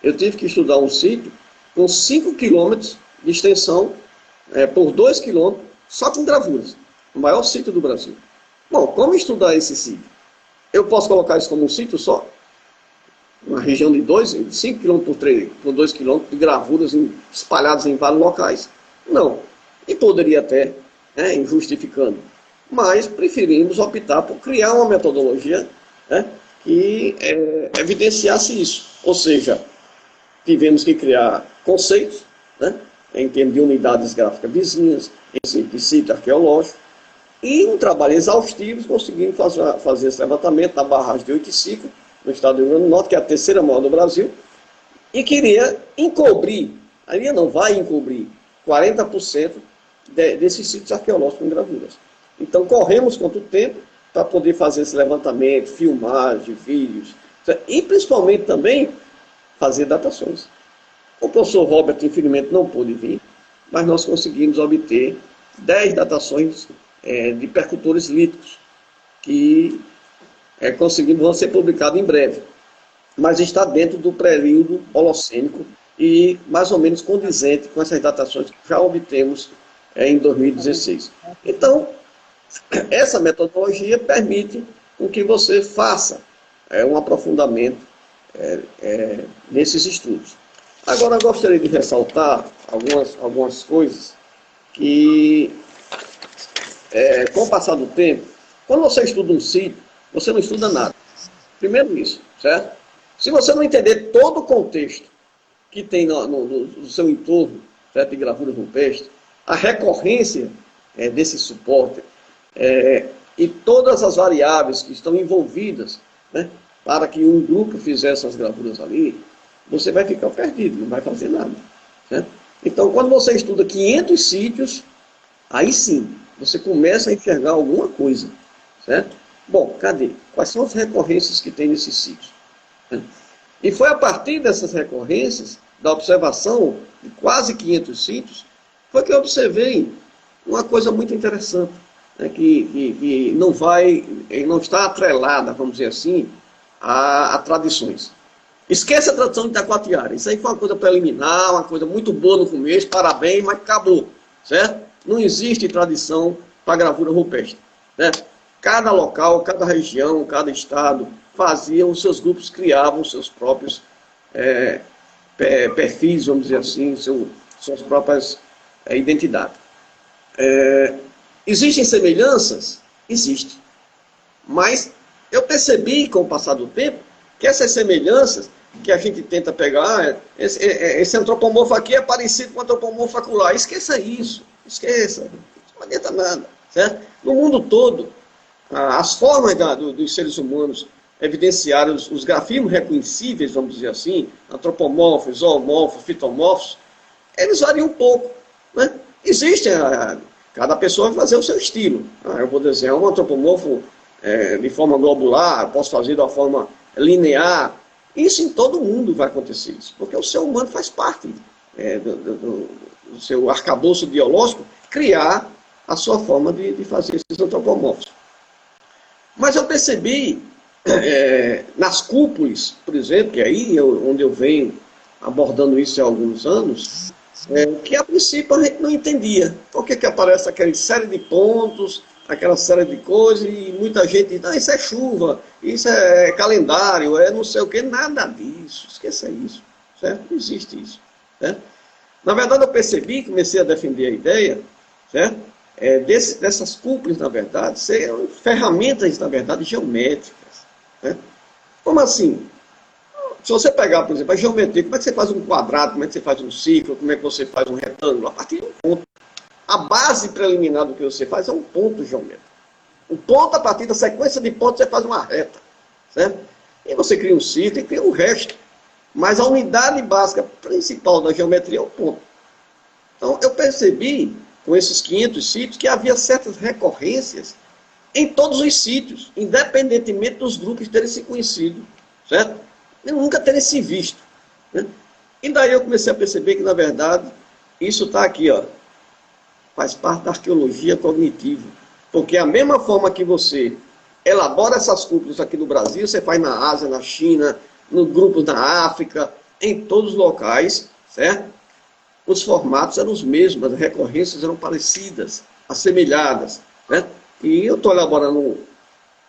eu tive que estudar um sítio com 5 quilômetros de extensão, por 2 quilômetros, só com gravuras. O maior sítio do Brasil. Bom, como estudar esse sítio? Eu posso colocar isso como um sítio só? Uma região de 5 km por 2 km de gravuras espalhadas em vários locais? Não. E poderia até, justificando. Mas preferimos optar por criar uma metodologia que evidenciasse isso. Ou seja, tivemos que criar conceitos, em termos de unidades gráficas vizinhas, de sítio arqueológico, e um trabalho exaustivo conseguimos fazer esse levantamento na barragem de Oiticica, no estado do Rio Grande do Norte, que é a terceira maior do Brasil, e queria encobrir, ali não vai encobrir, 40% desses sítios arqueológicos em gravuras. Então, corremos quanto tempo para poder fazer esse levantamento, filmagem, vídeos, e principalmente também fazer datações. O professor Robert, infelizmente, não pôde vir, mas nós conseguimos obter 10 datações de percutores líticos, que vão ser publicados em breve. Mas está dentro do período holocênico e mais ou menos condizente com essas datações que já obtemos em 2016. Então, essa metodologia permite com que você faça um aprofundamento nesses estudos. Agora, eu gostaria de ressaltar algumas coisas que, com o passar do tempo, quando você estuda um sítio, você não estuda nada. Primeiro isso, certo? Se você não entender todo o contexto que tem no seu entorno, certo, de gravura rupestre, a recorrência desse suporte e todas as variáveis que estão envolvidas, para que um grupo fizesse as gravuras ali, você vai ficar perdido, não vai fazer nada, certo? Então, quando você estuda 500 sítios, aí sim, você começa a enxergar alguma coisa, certo? Bom, cadê? Quais são as recorrências que tem nesses sítios? E foi a partir dessas recorrências, da observação de quase 500 sítios, foi que eu observei uma coisa muito interessante, que não está atrelada, vamos dizer assim, a tradições. Esqueça a tradição de Itacoatiara. Isso aí foi uma coisa preliminar, uma coisa muito boa no começo, parabéns, mas acabou, certo? Não existe tradição para gravura rupestre, né? Cada local, cada região, cada estado fazia, os seus grupos criavam os seus próprios perfis, vamos dizer assim, suas próprias identidades. Existem semelhanças? Existe. Mas eu percebi, com o passar do tempo, que essas semelhanças que a gente tenta pegar, esse antropomorfo aqui é parecido com o antropomorfo acolá. Esqueça isso. Esqueça. Não adianta nada. Certo? No mundo todo, as formas dos seres humanos evidenciaram os grafismos reconhecíveis, vamos dizer assim, antropomorfos, zoomorfos, fitomorfos, eles variam um pouco. Né? Existem, cada pessoa vai fazer o seu estilo. Eu vou desenhar um antropomorfo de forma globular, posso fazer de uma forma linear. Isso em todo mundo vai acontecer isso, porque o ser humano faz parte do seu arcabouço biológico, criar a sua forma de fazer esses antropomorfos. Mas eu percebi nas cúpulas, por exemplo, que aí onde eu venho abordando isso há alguns anos, que a princípio a gente não entendia. Por que aparece aquela série de pontos, aquela série de coisas, e muita gente diz, isso é chuva, isso é calendário, é não sei o que, nada disso, esqueça isso, certo? Não existe isso, certo? Na verdade eu percebi, comecei a defender a ideia, certo? Dessas cúpulas, na verdade, serem ferramentas, na verdade, geométricas, né? Como assim? Se você pegar, por exemplo, a geometria, como é que você faz um quadrado, como é que você faz um círculo, como é que você faz um retângulo? A partir de um ponto. A base preliminar do que você faz é um ponto geométrico. O ponto, a partir da sequência de pontos, você faz uma reta, certo? E você cria um círculo e cria um resto. Mas a unidade básica principal da geometria é o ponto. Então, eu percebi, com esses 500 sítios, que havia certas recorrências em todos os sítios, independentemente dos grupos terem se conhecido, certo? E nunca terem se visto, né? E daí eu comecei a perceber que, na verdade, isso está aqui, ó, faz parte da arqueologia cognitiva. Porque a mesma forma que você elabora essas cúpulas aqui no Brasil, você faz na Ásia, na China, no grupos da África, em todos os locais, certo? Os formatos eram os mesmos, as recorrências eram parecidas, assemelhadas, né? E eu estou elaborando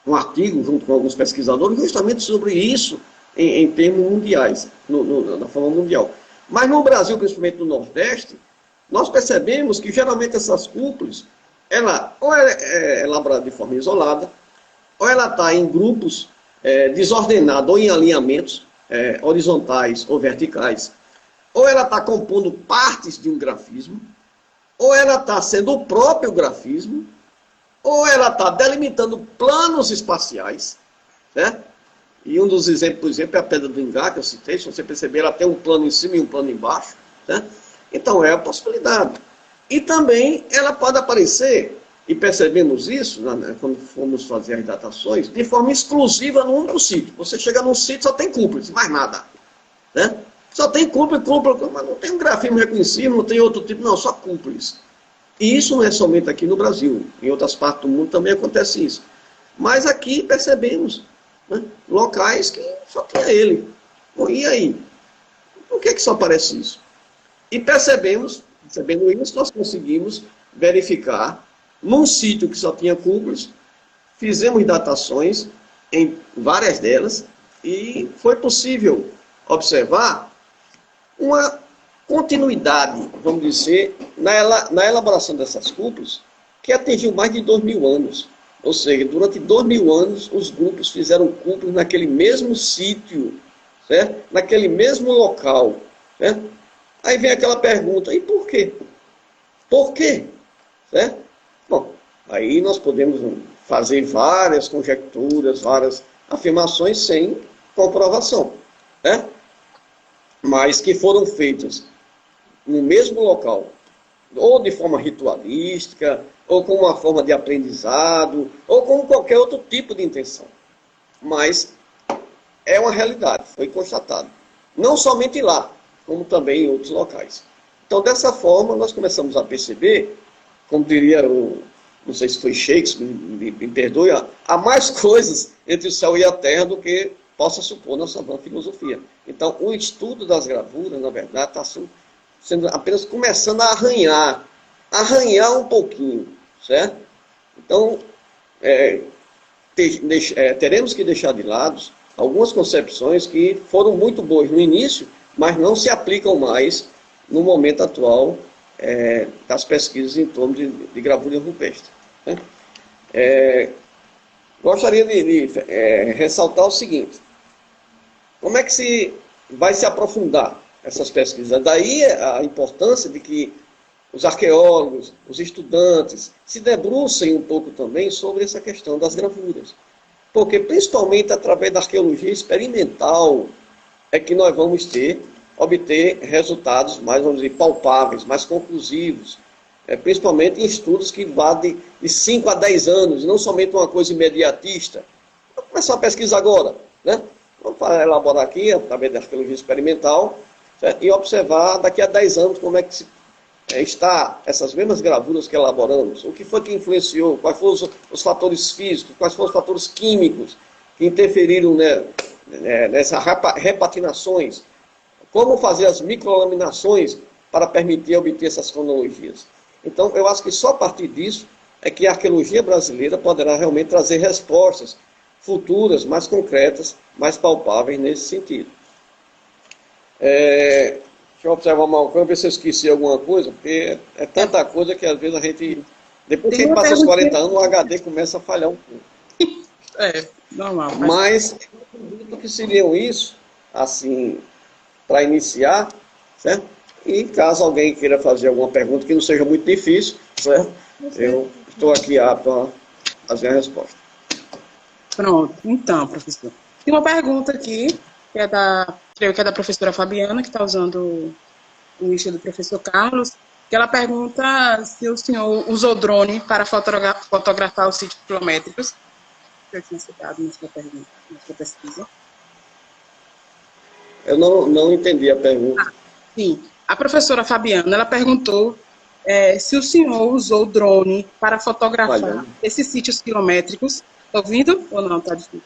um artigo, junto com alguns pesquisadores, justamente sobre isso, em termos mundiais, na forma mundial. Mas no Brasil, principalmente no Nordeste, nós percebemos que geralmente essas cúpulas, ou é elaborada de forma isolada, ou ela está em grupos desordenados, ou em alinhamentos horizontais ou verticais, ou ela está compondo partes de um grafismo, ou ela está sendo o próprio grafismo, ou ela está delimitando planos espaciais, certo? E um dos exemplos, por exemplo, é a Pedra do Ingá, que eu citei. Se você perceber, ela tem um plano em cima e um plano embaixo, certo? Então, é a possibilidade. E também ela pode aparecer, e percebemos isso, né, quando fomos fazer as datações, de forma exclusiva num único sítio. Você chega num sítio, só tem cúpulas, mais nada, né? Só tem cúpula, mas não tem um grafismo reconhecido, não tem outro tipo, não, só cúpulas. E isso não é somente aqui no Brasil, em outras partes do mundo também acontece isso. Mas aqui percebemos, né, locais que só tinha ele. Bom, e aí? Por que só aparece isso? E percebendo isso, nós conseguimos verificar, num sítio que só tinha cúpulas, fizemos datações em várias delas, e foi possível observar uma continuidade, vamos dizer, na elaboração dessas cúpulas, que atingiu mais de 2.000 anos. Ou seja, durante 2.000 anos, os grupos fizeram cúpulas naquele mesmo sítio, certo? Naquele mesmo local, certo? Aí vem aquela pergunta, e por quê? Por quê? Certo? Bom, aí nós podemos fazer várias conjecturas, várias afirmações sem comprovação, certo? Mas que foram feitas no mesmo local, ou de forma ritualística, ou com uma forma de aprendizado, ou com qualquer outro tipo de intenção. Mas é uma realidade, foi constatado. Não somente lá, como também em outros locais. Então, dessa forma, nós começamos a perceber, como diria não sei se foi Shakespeare, me perdoe, há mais coisas entre o céu e a terra do que possa supor nossa vã filosofia. Então, o estudo das gravuras, na verdade, está sendo apenas começando a arranhar um pouquinho, certo? Então, teremos que deixar de lado algumas concepções que foram muito boas no início, mas não se aplicam mais no momento atual das pesquisas em torno de gravura rupestre, né? Gostaria de ressaltar o seguinte: como é que vai se aprofundar essas pesquisas? Daí a importância de que os arqueólogos, os estudantes, se debrucem um pouco também sobre essa questão das gravuras. Porque, principalmente através da arqueologia experimental, é que nós vamos obter resultados mais, vamos dizer, palpáveis, mais conclusivos, principalmente em estudos que vão de 5 a 10 anos, não somente uma coisa imediatista. Vamos começar a pesquisa agora, né? Vamos elaborar aqui, através da arqueologia experimental, certo? E observar daqui a 10 anos como é que está essas mesmas gravuras que elaboramos, o que foi que influenciou, quais foram os fatores físicos, quais foram os fatores químicos, que interferiram, né, nessas repatinações, como fazer as microlaminações para permitir obter essas cronologias. Então, eu acho que só a partir disso é que a arqueologia brasileira poderá realmente trazer respostas futuras, mais concretas, mais palpáveis nesse sentido. Deixa eu observar mal, ver se eu esqueci alguma coisa, porque é tanta coisa que às vezes a gente... Depois que a gente passa os 40 anos, o HD começa a falhar um pouco. Normal. Mas eu acredito que seriam isso, assim, para iniciar, certo? E caso alguém queira fazer alguma pergunta que não seja muito difícil, certo? Eu estou aqui apto a fazer a resposta. Pronto. Então, professor. Tem uma pergunta aqui, que é creio que é da professora Fabiana, que está usando o nicho do professor Carlos, que ela pergunta se o senhor usou drone para fotografar os sítios quilométricos. Que eu tinha citado na sua pergunta, na sua pesquisa. Eu não entendi a pergunta. Sim. A professora Fabiana, ela perguntou se o senhor usou drone para fotografar esses sítios quilométricos. Está ouvindo ou não? Está difícil.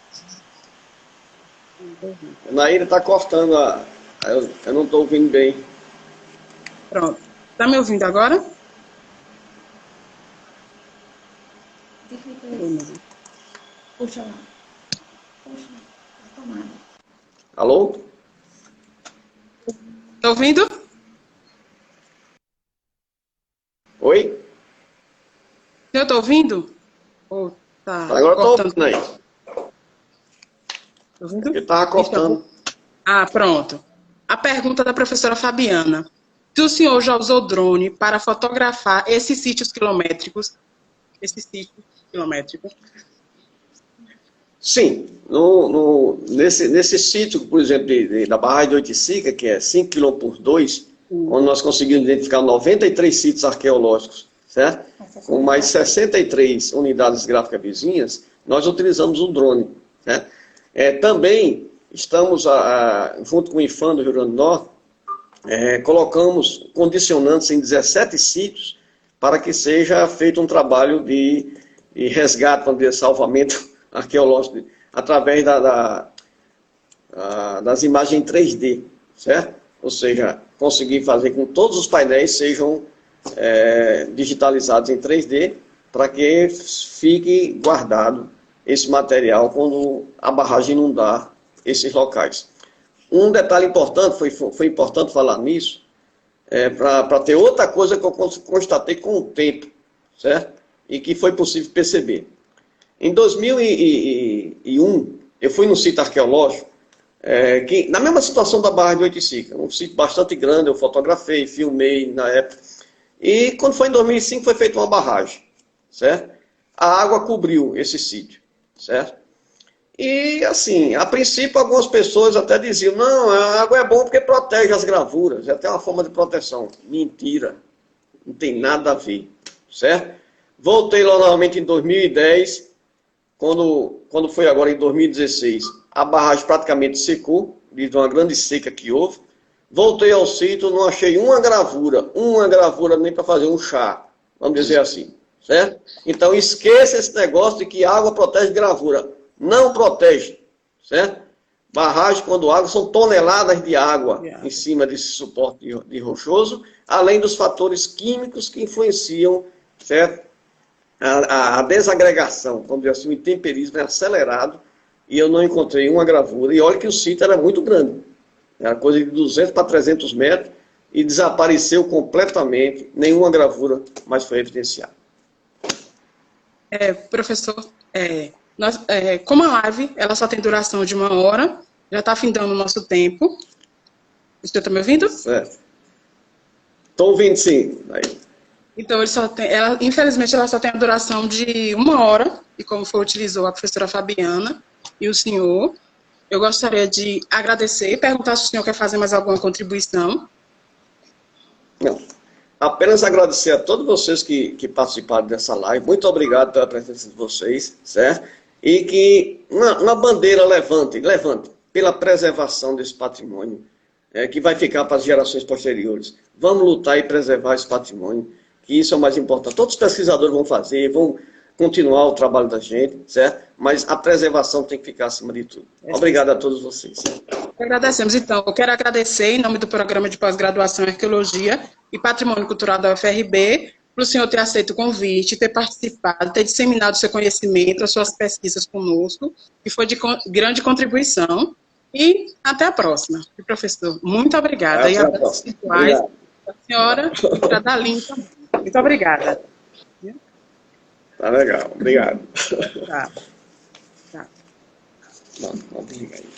Naíra está cortando eu não estou ouvindo bem. Pronto. Está me ouvindo agora? Puxa lá. Tomada. Alô? Está ouvindo? Oi? Eu estou ouvindo? Oh, tá Agora estou ouvindo aí. Tá ouvindo? Eu estava cortando. Ah, pronto. A pergunta da professora Fabiana. Se o senhor já usou drone para fotografar esses sítios quilométricos? Sim. Nesse sítio, por exemplo, da barragem de Oiticica, que é 5 km por 2, onde nós conseguimos identificar 93 sítios arqueológicos, certo? Com mais 63 unidades gráficas vizinhas, nós utilizamos o drone, certo? Também estamos, junto com o IFAM do Rio Grande do Norte, colocamos condicionantes em 17 sítios para que seja feito um trabalho de resgate, vamos dizer, salvamento arqueológico, através das imagens em 3D, certo? Ou seja, conseguir fazer com que todos os painéis sejam digitalizados em 3D para que fique guardado esse material quando a barragem inundar esses locais. Um detalhe importante, foi importante falar nisso, para ter outra coisa que eu constatei com o tempo, certo? E que foi possível perceber. Em 2001, eu fui num sítio arqueológico, que, na mesma situação da Barra de Oiticica, um sítio bastante grande, eu fotografei, filmei na época. E quando foi em 2005, foi feita uma barragem, certo? A água cobriu esse sítio, certo? E, assim, a princípio, algumas pessoas até diziam, não, a água é bom porque protege as gravuras, é até uma forma de proteção. Mentira, não tem nada a ver, certo? Voltei lá novamente em 2010, quando foi agora em 2016, a barragem praticamente secou, devido a uma grande seca que houve. Voltei ao sítio, não achei uma gravura nem para fazer um chá, vamos dizer assim, certo? Então esqueça esse negócio de que água protege gravura. Não protege, certo? Barragem, quando água, são toneladas de água em cima desse suporte de rochoso, além dos fatores químicos que influenciam, certo? A desagregação, vamos dizer assim, o intemperismo é acelerado e eu não encontrei uma gravura. E olha que o sítio era muito grande, era coisa de 200 para 300 metros e desapareceu completamente, nenhuma gravura mais foi evidenciada. Professor, como a live ela só tem duração de 1 hora, já está findando o nosso tempo. O senhor está me ouvindo? Estou ouvindo, sim. Aí. Então, infelizmente, ela só tem a duração de 1 hora, e como utilizou a professora Fabiana e o senhor, eu gostaria de agradecer e perguntar se o senhor quer fazer mais alguma contribuição. Não. Apenas agradecer a todos vocês que participaram dessa live. Muito obrigado pela presença de vocês, certo? E que uma bandeira levante pela preservação desse patrimônio, que vai ficar para as gerações posteriores. Vamos lutar e preservar esse patrimônio, que isso é o mais importante. Todos os pesquisadores vão fazer, vão continuar o trabalho da gente, certo? Mas a preservação tem que ficar acima de tudo. Obrigado a todos vocês. Agradecemos, então. Eu quero agradecer, em nome do Programa de Pós-Graduação em Arqueologia e Patrimônio Cultural da UFRB, para o senhor ter aceito o convite, ter participado, ter disseminado seu conhecimento, as suas pesquisas conosco, que foi de grande contribuição. E até a próxima. Professor, muito obrigada. Até e a próxima. virtuais, a senhora, para a Daline também. Muito obrigada. Tá legal. Obrigado. Tá. Tá. Não desligar aí.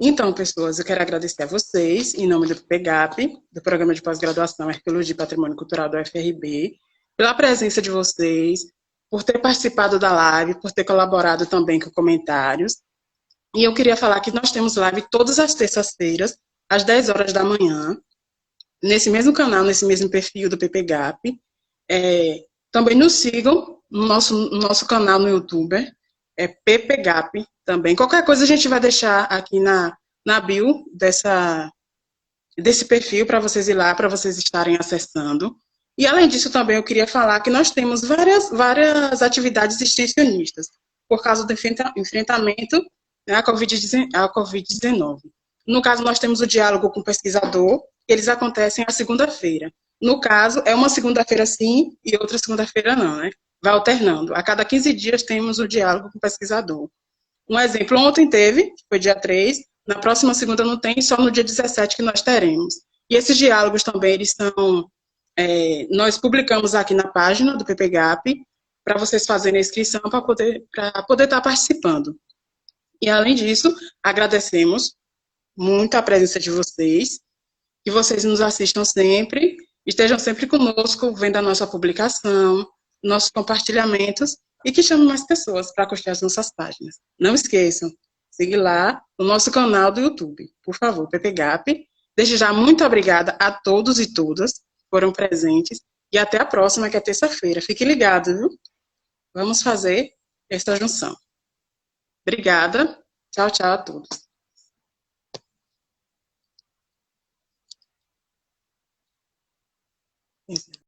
Então, pessoas, eu quero agradecer a vocês, em nome do PGAP, do Programa de Pós-Graduação em Arqueologia e Patrimônio Cultural da UFRB, pela presença de vocês, por ter participado da live, por ter colaborado também com comentários. E eu queria falar que nós temos live todas as terças-feiras, às 10 horas da manhã, nesse mesmo canal, nesse mesmo perfil do PPGAP. Também nos sigam no nosso canal no YouTube, PPGAP também. Qualquer coisa a gente vai deixar aqui na bio desse perfil para vocês ir lá, para vocês estarem acessando. E, além disso, também eu queria falar que nós temos várias atividades extensionistas, por causa do enfrentamento, né, à Covid-19. No caso, nós temos o diálogo com o pesquisador, que eles acontecem à segunda-feira. No caso, é uma segunda-feira sim e outra segunda-feira não, né? Vai alternando. A cada 15 dias temos o diálogo com o pesquisador. Um exemplo, ontem teve, que foi dia 3, na próxima segunda não tem, só no dia 17 que nós teremos. E esses diálogos também, eles são... nós publicamos aqui na página do PPGAP, para vocês fazerem a inscrição para poder estar participando. E, além disso, agradecemos muito a presença de vocês, que vocês nos assistam sempre, estejam sempre conosco, vendo a nossa publicação, nossos compartilhamentos, e que chamem mais pessoas para curtir as nossas páginas. Não esqueçam, siga lá no nosso canal do YouTube, por favor, PPGAP. Desde já, muito obrigada a todos e todas que foram presentes, e até a próxima, que é terça-feira. Fique ligado, viu? Vamos fazer essa junção. Obrigada. Tchau, tchau a todos. Isso.